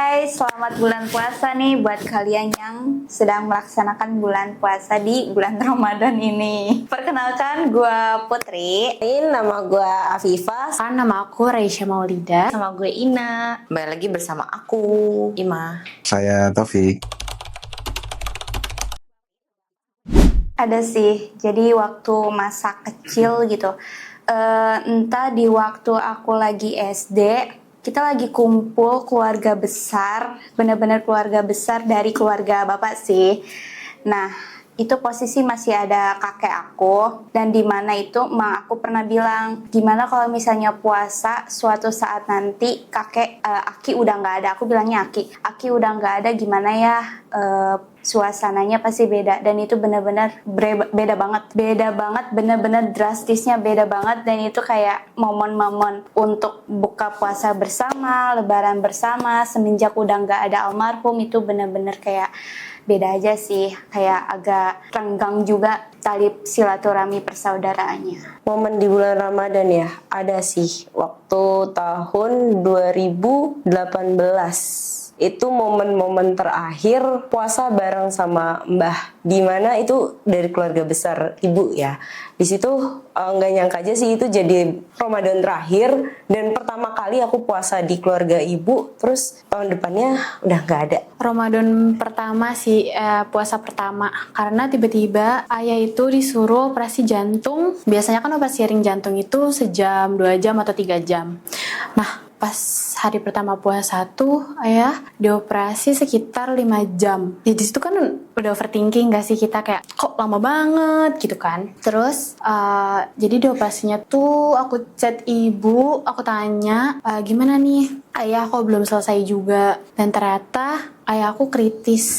guys, selamat bulan puasa nih buat kalian yang sedang melaksanakan bulan puasa di bulan Ramadan ini. Perkenalkan, gue Putri. Nama gue Afifah. Nama aku Raisya Maulida. Sama gue Ina. Kembali lagi bersama aku, Ima. Saya Taufik. Ada sih, jadi waktu masa kecil gitu, entah di waktu aku lagi SD, kita lagi kumpul keluarga besar, benar-benar keluarga besar dari keluarga bapak sih. Nah, itu posisi masih ada kakek aku, dan di mana itu emak aku pernah bilang, gimana kalau misalnya puasa suatu saat nanti kakek Aki udah nggak ada. Aku bilangnya Aki udah nggak ada, gimana ya, suasananya pasti beda. Dan itu benar-benar beda banget, benar-benar drastisnya beda banget. Dan itu kayak momen-momen untuk buka puasa bersama, lebaran bersama, semenjak udah nggak ada almarhum, itu benar-benar kayak beda aja sih, kayak agak renggang juga tali silaturahmi persaudaraannya. Momen di bulan Ramadan ya, ada sih waktu tahun 2018. Itu momen-momen terakhir puasa bareng sama Mbah, dimana itu dari keluarga besar ibu ya. Di situ nggak nyangka aja sih itu jadi Ramadan terakhir dan pertama kali aku puasa di keluarga ibu. Terus tahun depannya udah nggak ada. Ramadan pertama sih, puasa pertama. Karena tiba-tiba ayah itu disuruh operasi jantung. Biasanya kan operasi ring jantung itu sejam, 2 jam atau 3 jam. Nah, pas hari pertama puasa tuh ayah dioperasi sekitar 5 jam. Ya di situ kan udah overthinking gak sih kita, kayak kok lama banget gitu kan. Terus jadi dioperasinya tuh aku chat ibu, aku tanya gimana nih ayah kok belum selesai juga. Dan ternyata ayah aku kritis.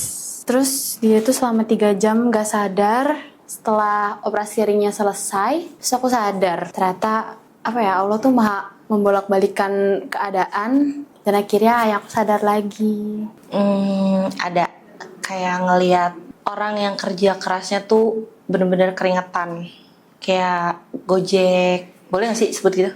Terus dia tuh selama 3 jam gak sadar. Setelah operasi ringnya selesai, terus aku sadar ternyata Allah tuh maha membolak-balikan keadaan, dan akhirnya ayahku sadar lagi. Ada kayak ngelihat orang yang kerja kerasnya tuh bener-bener keringetan, kayak Gojek, boleh gak sih sebut gitu?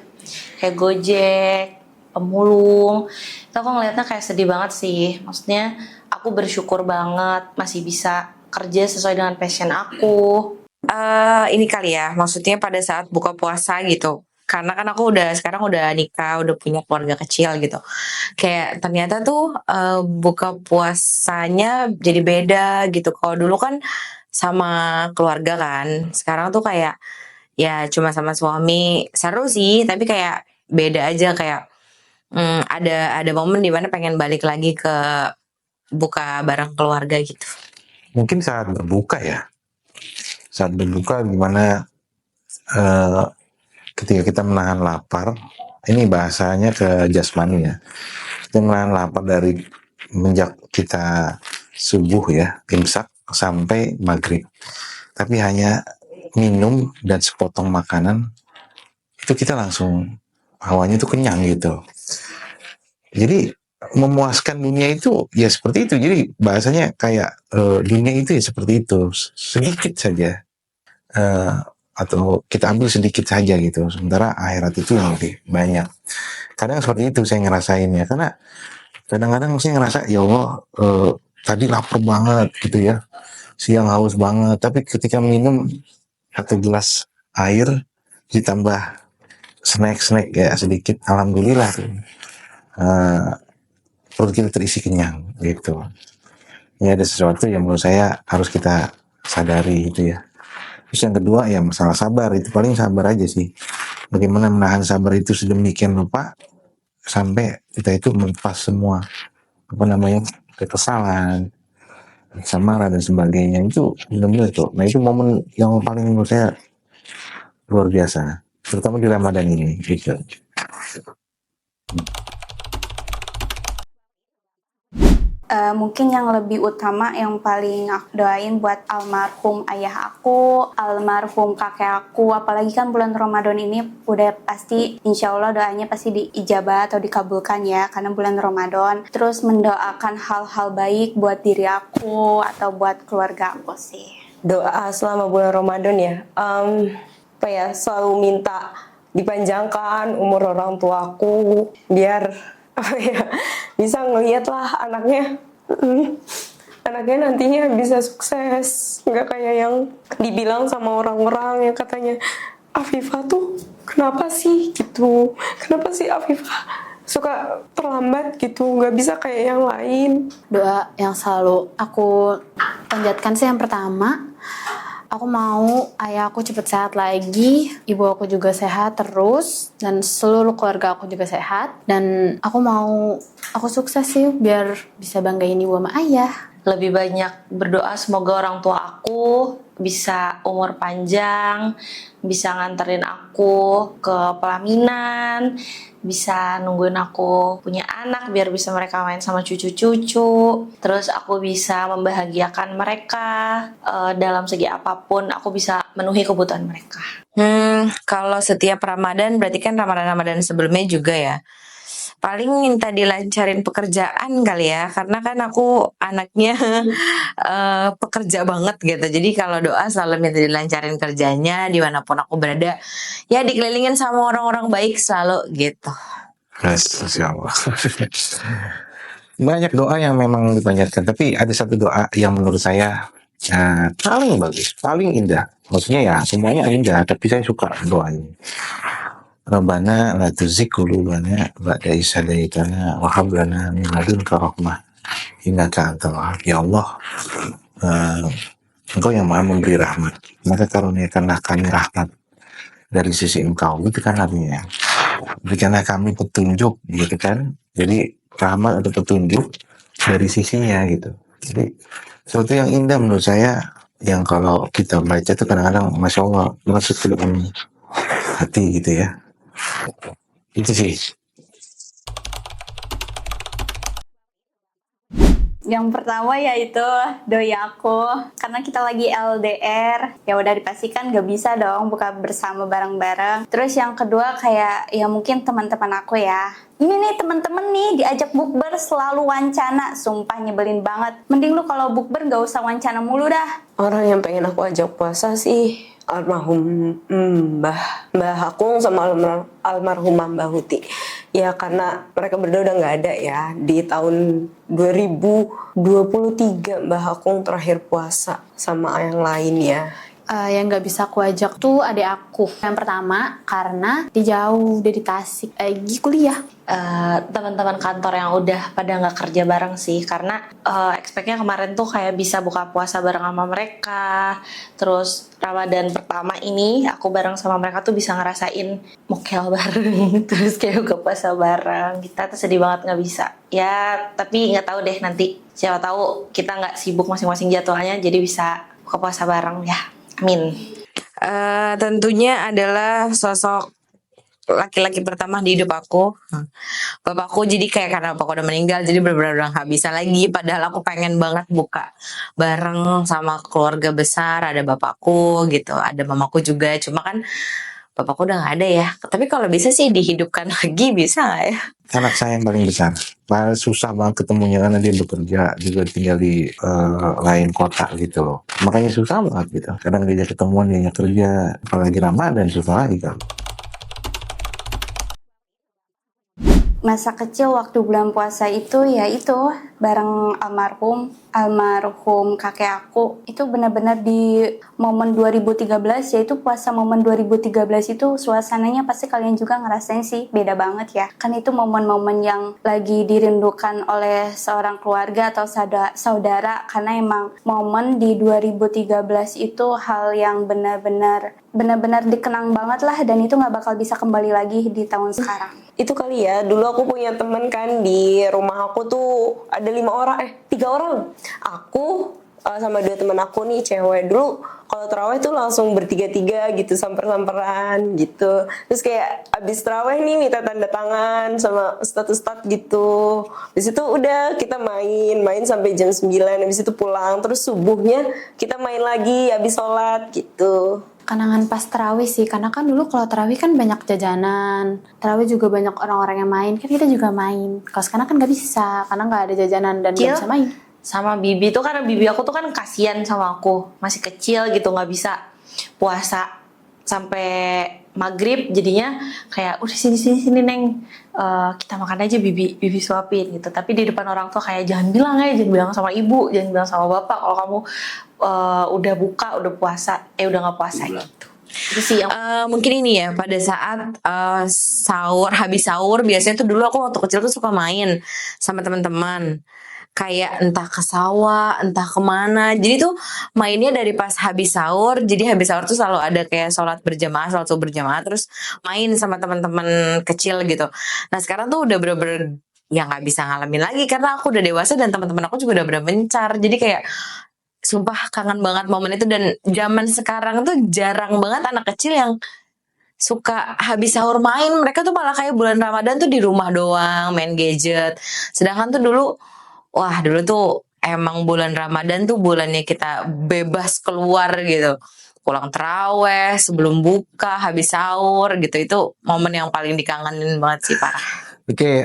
Kayak Gojek, pemulung. Itu aku ngelihatnya kayak sedih banget sih. Maksudnya aku bersyukur banget masih bisa kerja sesuai dengan passion aku. Ini kali ya, maksudnya pada saat buka puasa gitu. Karena kan aku sekarang udah nikah, udah punya keluarga kecil gitu. Kayak ternyata tuh buka puasanya jadi beda gitu. Kalau dulu kan sama keluarga kan, sekarang tuh kayak ya cuma sama suami. Seru sih, tapi kayak beda aja, kayak ada momen dimana pengen balik lagi ke buka bareng keluarga gitu. Mungkin saat berbuka ya. Saat berbuka gimana ketika kita menahan lapar, ini bahasanya ke jasmani ya. Kita menahan lapar dari menjak kita subuh ya, imsak sampai maghrib. Tapi hanya minum dan sepotong makanan, itu kita langsung hawanya itu kenyang gitu. Jadi memuaskan dunia itu ya seperti itu. Jadi bahasanya kayak dunia itu ya seperti itu, sedikit saja. Atau kita ambil sedikit saja gitu, sementara akhirat itu yang lebih banyak. Kadang seperti itu saya ngerasain ya, karena kadang-kadang saya ngerasa ya Allah, tadi lapar banget gitu ya, siang haus banget, tapi ketika minum 1 gelas air ditambah snack ya sedikit, alhamdulillah tuh perut kita terisi kenyang gitu. Ini ada sesuatu yang menurut saya harus kita sadari gitu ya. Terus yang kedua ya masalah sabar, itu paling sabar aja sih. Bagaimana menahan sabar itu sedemikian rupa sampai kita itu melepas semua kekesalan, kemarah dan sebagainya, itu benar-benar tuh. Nah itu momen yang paling menurut saya luar biasa, terutama di Ramadan ini gitu. Mungkin yang lebih utama yang paling aku doain buat almarhum ayah aku, almarhum kakek aku, apalagi kan bulan Ramadan ini udah pasti insya Allah doanya pasti diijabah atau dikabulkan ya, karena bulan Ramadan. Terus mendoakan hal-hal baik buat diri aku atau buat keluarga aku sih. Doa selama bulan Ramadan ya, selalu minta dipanjangkan umur orang tuaku biar ya bisa ngeliat lah anaknya, anaknya nantinya bisa sukses, nggak kayak yang dibilang sama orang-orang yang katanya Afifah tuh kenapa sih gitu, kenapa sih Afifah suka terlambat gitu, nggak bisa kayak yang lain. Doa yang selalu aku panjatkan sih yang pertama, aku mau ayah aku cepet sehat lagi, ibu aku juga sehat terus, dan seluruh keluarga aku juga sehat. Dan aku sukses sih biar bisa banggain ibu sama ayah. Lebih banyak berdoa semoga orang tua aku bisa umur panjang, bisa nganterin aku ke pelaminan, bisa nungguin aku punya anak biar bisa mereka main sama cucu-cucu. Terus aku bisa membahagiakan mereka dalam segi apapun, aku bisa memenuhi kebutuhan mereka. Kalau setiap Ramadan berarti kan Ramadan-Ramadan sebelumnya juga ya. Paling minta dilancarin pekerjaan kali ya, karena kan aku anaknya pekerja banget gitu. Jadi kalau doa selalu minta dilancarin kerjanya dimanapun aku berada. Ya dikelilingin sama orang-orang baik selalu gitu. Masya Allah. Banyak doa yang memang dipanjatkan, tapi ada satu doa yang menurut saya paling bagus, paling indah. Maksudnya ya semuanya indah, tapi saya suka doanya. Rabbana la tuzigh qulubana ba'da idh hadaitana wa hab lana min ladunka rahmah innaka antal wahhab. Ya Allah, Engkau yang Maha memberi rahmat, maka karuniakanlah kami rahmat dari sisi Engkau. Itu kan artinya. Berikanlah kami petunjuk, gitu kan? Jadi rahmat atau petunjuk dari sisinya gitu. Jadi sesuatu yang indah menurut saya, yang kalau kita baca itu kadang-kadang masya Allah masuk ke dalam hati gitu ya. Itu sih. Yang pertama yaitu doi aku, karena kita lagi LDR, ya udah dipastikan gak bisa dong buka bersama bareng-bareng. Terus yang kedua kayak ya mungkin teman-teman aku ya. Ini nih teman-teman nih diajak bukber selalu wancana, sumpah nyebelin banget. Mending lu kalau bukber gak usah wancana mulu dah. Orang yang pengen aku ajak puasa sih almarhum Mbah Akung sama almarhumah Mbah Huti. Ya karena mereka berdua udah nggak ada ya. Di tahun 2023 Mbah Akung terakhir puasa sama yang lainnya. Yang gak bisa aku ajak tuh adik aku. Yang pertama karena dia jauh dari Tasik, lagi kuliah. Teman-teman kantor yang udah pada nggak kerja bareng sih, karena expect-nya kemarin tuh kayak bisa buka puasa bareng sama mereka. Terus Ramadan pertama ini aku bareng sama mereka tuh bisa ngerasain mokel bareng, terus kayak buka puasa bareng. Kita tuh sedih banget nggak bisa. Ya tapi nggak tahu deh nanti. Siapa tahu kita nggak sibuk masing-masing jadwalnya, jadi bisa buka puasa bareng ya. Amin. Tentunya adalah sosok laki-laki pertama di hidup aku. Bapakku, jadi kayak karena bapakku udah meninggal jadi benar-benar udah nggak bisa lagi, padahal aku pengen banget buka bareng sama keluarga besar, ada bapakku gitu, ada mamaku juga, cuma kan bapakku udah nggak ada ya. Tapi kalau bisa sih dihidupkan lagi, bisa nggak ya? Anak saya yang paling besar. Paling susah banget ketemunya karena dia bekerja juga, tinggal di lain kota gitu loh. Makanya susah banget gitu. Kadang dia ketemuan, dia kerja, apalagi Ramadan susah lagi kan. Masa kecil waktu bulan puasa itu ya itu bareng almarhum kakek aku. Itu benar-benar di momen 2013, yaitu puasa momen 2013 itu suasananya pasti kalian juga ngerasain sih, beda banget ya. Kan itu momen-momen yang lagi dirindukan oleh seorang keluarga atau saudara, karena emang momen di 2013 itu hal yang benar-benar dikenang banget lah, dan itu nggak bakal bisa kembali lagi di tahun sekarang. Itu kali ya, dulu aku punya temen kan di rumah aku tuh ada 3 orang. Aku sama 2 temen aku nih cewek. Dulu kalau terawih tuh langsung bertiga-tiga gitu, samper-samperan gitu. Terus kayak abis terawih nih minta tanda tangan sama ustadz-ustadz gitu. Habis itu udah kita main sampai jam 9, habis itu pulang. Terus subuhnya kita main lagi abis sholat gitu. Kenangan pas terawih sih, karena kan dulu kalau terawih kan banyak jajanan, terawih juga banyak orang-orang yang main, kan kita juga main. Kalau sekarang kan nggak bisa, karena nggak ada jajanan dan nggak bisa main. Sama bibi tuh, karena bibi aku tuh kan kasihan sama aku, masih kecil gitu, nggak bisa puasa sampai maghrib, jadinya kayak udah sini neng, kita makan aja, bibi suapin gitu. Tapi di depan orang tua kayak jangan bilang sama ibu, jangan bilang sama bapak kalau kamu udah buka, udah puasa, udah nggak puasa gitu. Itu sih yang Mungkin ini ya, pada saat sahur, habis sahur biasanya tuh dulu aku waktu kecil tuh suka main sama teman-teman, kayak entah ke sawah, entah kemana. Jadi tuh mainnya dari pas habis sahur. Jadi habis sahur tuh selalu ada kayak sholat subuh berjamaah, terus main sama teman-teman kecil gitu. Nah sekarang tuh udah bener-bener ya nggak bisa ngalamin lagi karena aku udah dewasa dan teman-teman aku juga udah bener mencar. Jadi kayak sumpah kangen banget momen itu. Dan zaman sekarang tuh jarang banget anak kecil yang suka habis sahur main. Mereka tuh malah kayak bulan Ramadan tuh di rumah doang main gadget. Sedangkan tuh dulu tuh emang bulan Ramadan tuh bulannya kita bebas keluar gitu. Pulang terawih, sebelum buka, habis sahur gitu. Itu momen yang paling dikangenin banget sih, parah. Oke,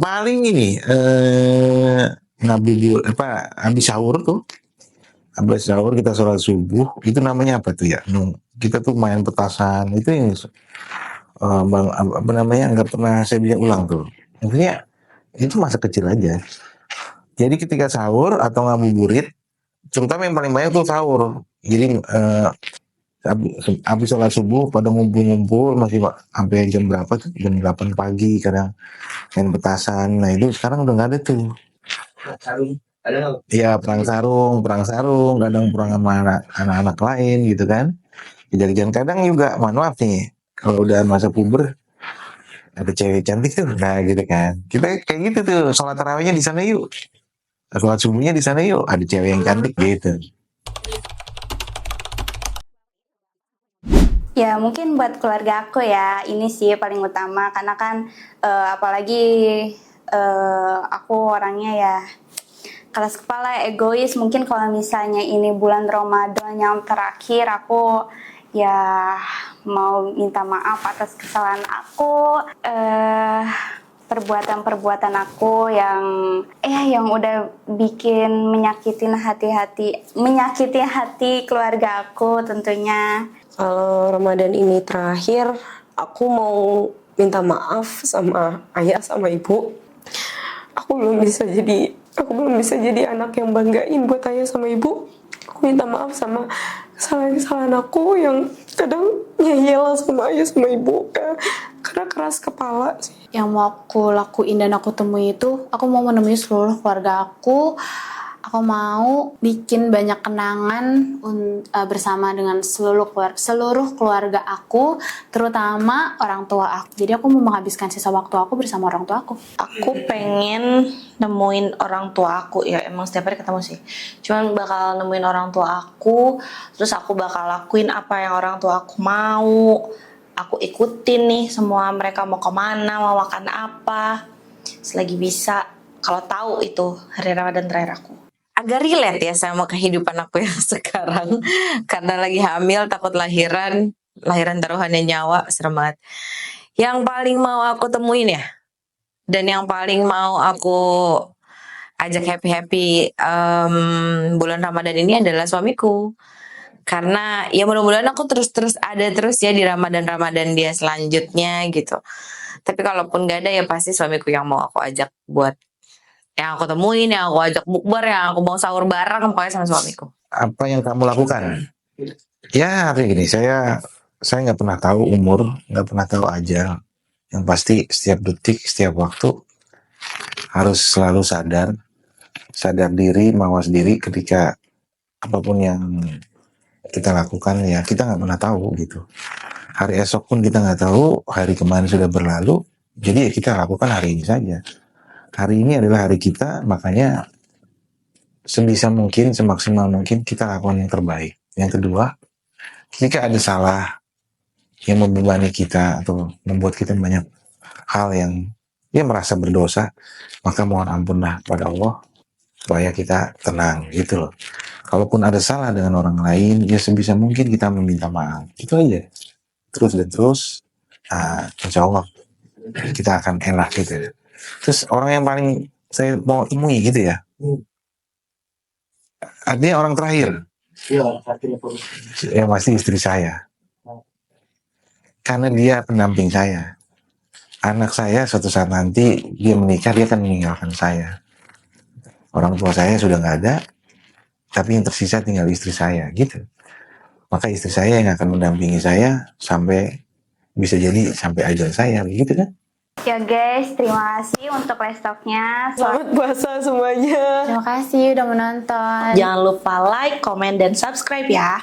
paling ini ngabuburit apa habis sahur tuh. Habis sahur kita sholat subuh, itu namanya apa tuh ya? Kita tuh main petasan, itu yang apa namanya nggak pernah saya bisa ulang tuh. Intinya itu masa kecil aja. Jadi ketika sahur atau ngabuburit, terutama yang paling banyak tuh sahur. Jadi habis sholat subuh pada ngumpul-ngumpul masih sampai jam berapa tuh? Jam 8 pagi kadang main petasan. Nah itu sekarang udah nggak ada tuh. Iya perang sarung, kadang perang sama anak-anak lain gitu kan. Kejadian kadang juga, mohon maaf nih, kalau udah masa puber ada cewek cantik tuh, nah gitu kan. Kita kayak gitu tuh, sholat tarawihnya di sana yuk, sholat subuhnya di sana yuk, ada cewek yang cantik gitu. Ya mungkin buat keluarga aku ya ini sih paling utama karena kan apalagi aku orangnya ya keras kepala, egois. Mungkin kalau misalnya ini bulan Ramadan yang terakhir aku ya mau minta maaf atas kesalahan aku, perbuatan-perbuatan aku yang udah bikin menyakiti hati keluarga aku tentunya. Kalau Ramadan ini terakhir, aku mau minta maaf sama ayah sama ibu. Aku belum bisa jadi anak yang banggain buat ayah sama ibu. Aku minta maaf sama kesalahan-kesalahan aku yang kadang ngeyel sama ayah sama ibu karena keras kepala sih. Yang mau aku lakuin dan aku temui itu, aku mau menemui seluruh keluarga aku. Aku mau bikin banyak kenangan bersama dengan seluruh keluarga aku, terutama orang tua aku. Jadi aku mau menghabiskan sisa waktu aku bersama orang tua aku. aku pengen nemuin orang tua aku, ya emang setiap hari ketemu sih. Cuman bakal nemuin orang tua aku, terus aku bakal lakuin apa yang orang tua aku mau. Aku ikutin nih semua mereka mau kemana, mau makan apa, selagi bisa. Kalau tahu itu hari Ramadan terakhir aku. Agak relate ya sama kehidupan aku yang sekarang. Karena lagi hamil, takut lahiran taruhannya nyawa, serem banget. Yang paling mau aku temuin ya, dan yang paling mau aku ajak happy-happy bulan Ramadan ini adalah suamiku. Karena ya mudah-mudahan aku terus ada terus ya di Ramadan dia selanjutnya gitu. Tapi kalaupun gak ada ya pasti suamiku yang mau aku ajak buat yang aku temuin, yang aku ajak bukber, yang aku mau sahur bareng pokoknya sama suamiku. Apa yang kamu lakukan? Ya kayak gini, saya nggak pernah tahu umur, nggak pernah tahu ajal. Yang pasti setiap detik, setiap waktu harus selalu sadar diri, mawas diri ketika apapun yang kita lakukan ya kita nggak pernah tahu gitu. Hari esok pun kita nggak tahu, hari kemarin sudah berlalu, jadi ya kita lakukan hari ini saja. Hari ini adalah hari kita, makanya sebisa mungkin, semaksimal mungkin kita lakukan yang terbaik. Yang kedua, ketika ada salah yang membebani kita atau membuat kita banyak hal yang dia merasa berdosa, maka mohon ampunlah pada Allah supaya kita tenang gitu loh. Kalaupun ada salah dengan orang lain, ya sebisa mungkin kita meminta maaf. Itu aja. Terus dan terus, insya Allah kita akan enak gitu. Terus orang yang paling saya mau temui gitu ya, artinya orang terakhir. Ya pasti istri saya. Karena dia pendamping saya. anak saya suatu saat nanti dia menikah, dia akan meninggalkan saya. Orang tua saya sudah nggak ada, tapi yang tersisa tinggal istri saya, gitu. Maka istri saya yang akan mendampingi saya sampai bisa jadi sampai ajal saya, begitu kan? Ya guys, terima kasih untuk Lestalknya. Selamat puasa semuanya. Terima kasih udah menonton. Jangan lupa like, komen, dan subscribe ya.